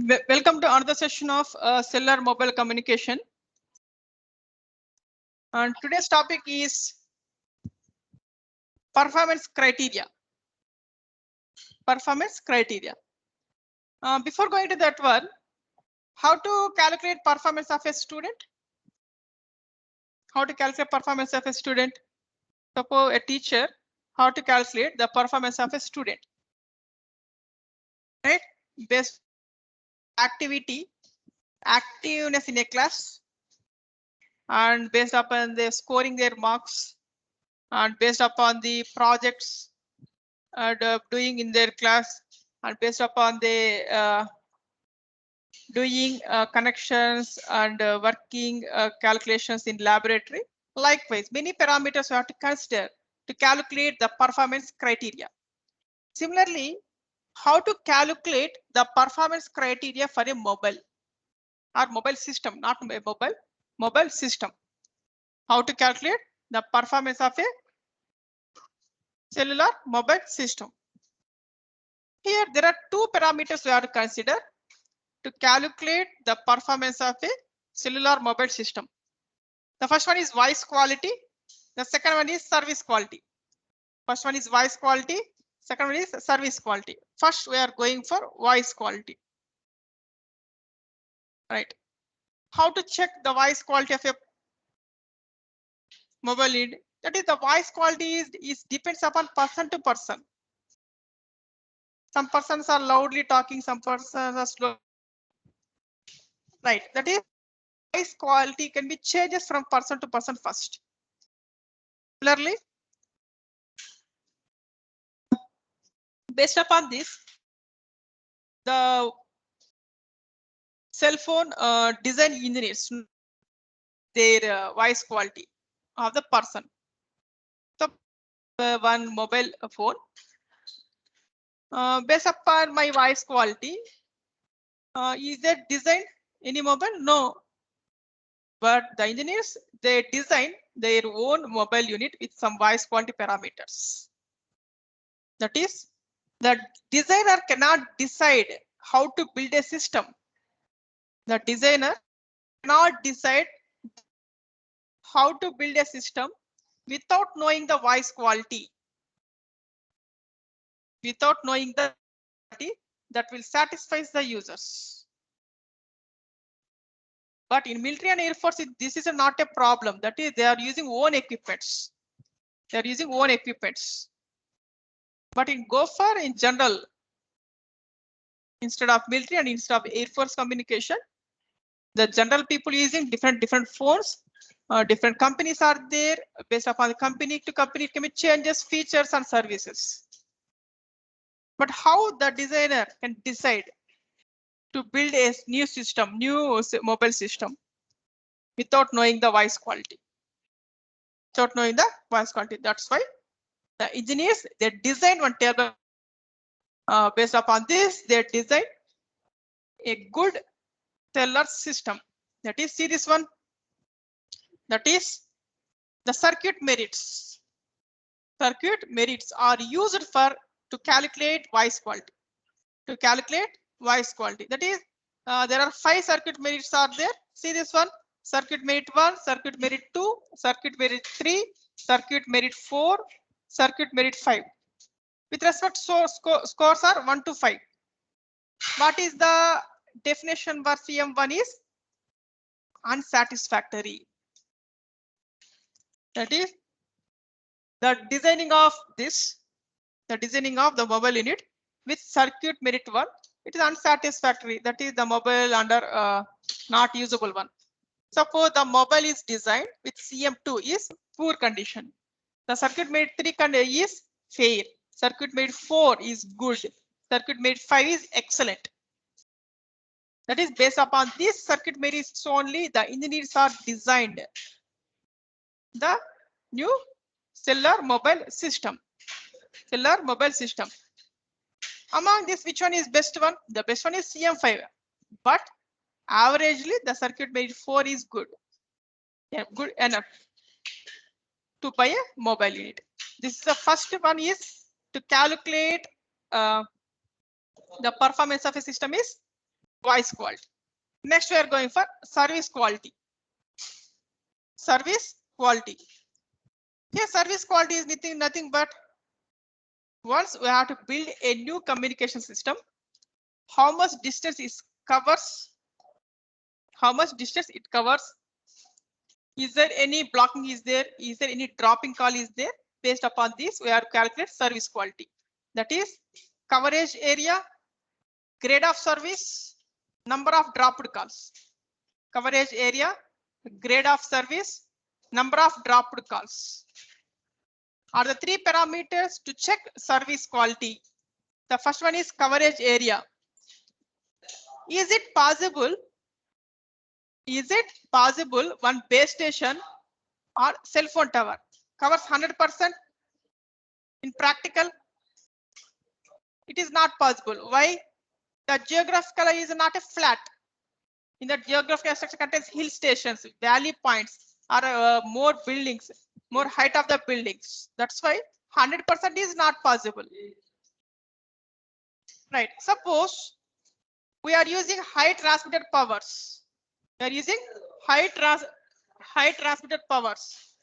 Welcome to another session of cellular mobile communication. And today's topic is performance criteria. Performance criteria. Before going to that one, how to calculate performance of a student? How to calculate performance of a student? Suppose a teacher, how to calculate the performance of a student? Right? Based activity, activeness in a class, and based upon the scoring their marks, and based upon the projects doing in their class, and based upon the doing connections and working calculations in laboratory. Likewise, many parameters you have to consider to calculate the performance criteria. Similarly, how to calculate the performance criteria for a mobile or mobile system, not a mobile system. How to calculate the performance of a cellular mobile system. Here there are two parameters we have to consider to calculate the performance of a cellular mobile system. The first one is voice quality. The second one is service quality. First one is voice quality. Second one is service quality. First, we are going for voice quality. Right. How to check the voice quality of a mobile lead? That is, the voice quality is depends upon person to person. Some persons are loudly talking, some persons are slow. Right. That is, voice quality can be changes from person to person first. Similarly, based upon this, the cell phone design engineers their voice quality of the person. So one mobile phone based upon my voice quality, is that designed any mobile? No, but the engineers they design their own mobile unit with some voice quality parameters. That is, the designer cannot decide how to build a system. The designer cannot decide how to build a system without knowing the voice quality. Without knowing the quality that will satisfy the users. But in military and air force, this is not a problem. That is, they are using own equipments. They are using own equipments. But in Gopher, in general, instead of military and instead of air force communication, the general people using different phones. Different companies are there. Based upon the company to company, it can be changes, features, and services. But how the designer can decide to build a new system, new mobile system, without knowing the voice quality? Without knowing the voice quality. That's why the engineers they design one table. Based upon this, they design a good cellular system. That is, see this one. That is the circuit merits. Circuit merits are used for to calculate voice quality. To calculate voice quality. That is, there are 5 circuit merits are there. See this one. Circuit merit 1, circuit merit 2, circuit merit 3, circuit merit 4, circuit merit 5. With respect to scores are 1 to 5. What is the definition for CM1 is unsatisfactory. That is the designing of this, the designing of the mobile unit with circuit merit 1, it is unsatisfactory. That is the mobile under not usable one. Suppose the mobile is designed with CM2 is poor condition. The circuit merit 3 is fair. Circuit merit 4 is good. Circuit merit 5 is excellent. That is based upon this circuit merits only the engineers are designed the new cellular mobile system. Cellular mobile system. Among this, which one is best one? The best one is CM5. But averagely, the circuit merit 4 is good. Yeah, good enough to buy a mobile unit. This is the first one is to calculate the performance of a system is voice quality. Next, we are going for service quality. Service quality. Here, service quality is nothing but once we have to build a new communication system, how much distance it covers, is there any blocking is there, is there any dropping call is there. Based upon this, we have to calculate service quality. That is coverage area, grade of service, number of dropped calls. Coverage area, grade of service, number of dropped calls are the three parameters to check service quality. The first one is coverage area. Is it possible one base station or cell phone tower covers 100%? In practical, it is not possible. Why? The geographical is not a flat. In the geographical structure contains hill stations, valley points, or more buildings, more height of the buildings. That's why 100% is not possible. Right. Suppose we are using high transmitted powers. We are using high transmitted powers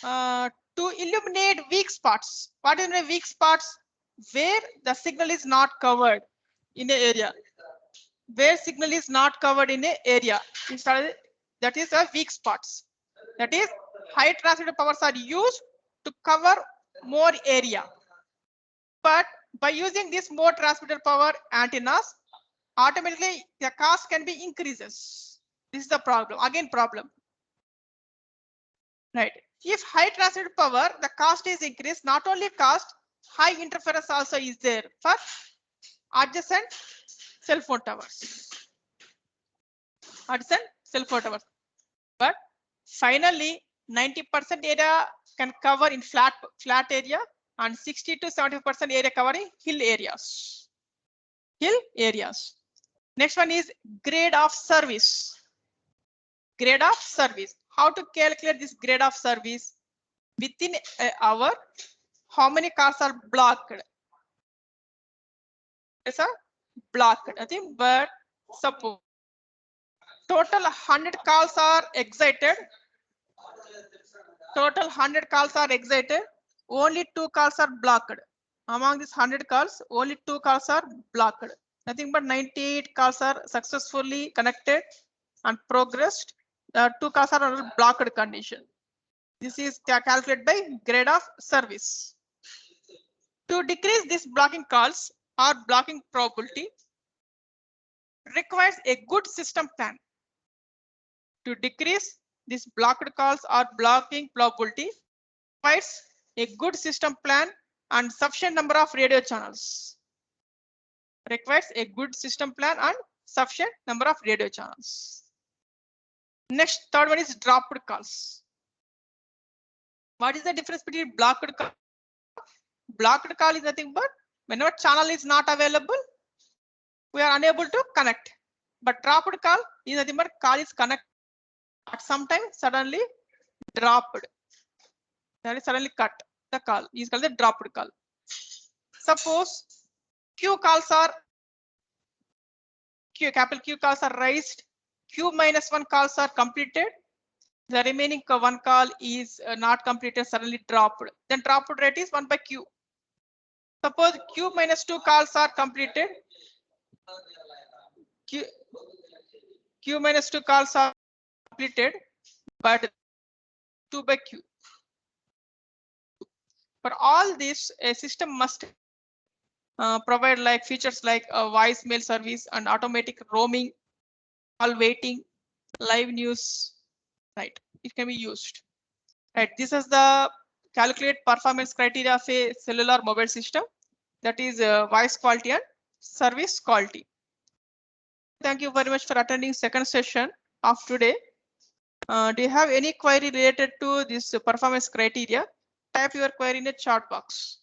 to illuminate weak spots. What is the weak spots? Where the signal is not covered in an area. Where signal is not covered in an area. That is a weak spots. That is high transmitted powers are used to cover more area. But by using this more transmitted power antennas, automatically the cost can be increases. This is the problem. Again, problem. Right. If high transmitted power, the cost is increased. Not only cost, high interference also is there for adjacent cell phone towers. Adjacent cell phone towers. But finally, 90% area can cover in flat area, and 60 to 70% area covering hill areas. Next one is grade of service. Grade of service. How to calculate this grade of service? Within an hour, how many cars are blocked? Yes, sir. Blocked. I think, but suppose total 100 calls are excited. Total 100 calls are excited. Only 2 calls are blocked. Among these 100 calls, only 2 calls are blocked. Nothing but 98 calls are successfully connected and progressed. 2 calls are under blocked condition. This is calculated by grade of service. To decrease this blocking calls or blocking probability requires a good system plan. To decrease this blocked calls or blocking probability requires a good system plan and sufficient number of radio channels. Requires a good system plan and sufficient number of radio channels. Next, third one is dropped calls. What is the difference between blocked call? Blocked call is nothing but whenever channel is not available, we are unable to connect. But dropped call is nothing but call is connected, but sometimes suddenly dropped. That is suddenly cut. The call is called the dropped call. Suppose capital Q calls are raised, Q minus 1 calls are completed. The remaining 1 call is not completed, suddenly dropped. Then dropped rate is 1 by Q. Suppose Q minus 2 calls are completed. Q minus 2 calls are completed, but 2 by Q. For all this, a system must provide like features like a voicemail service and automatic roaming, call waiting, live news. Right, it can be used. Right, this is the calculate performance criteria of a cellular mobile system, that is voice quality and service quality. Thank you very much for attending second session of today. Do you have any query related to this performance criteria? Type your query in the chat box.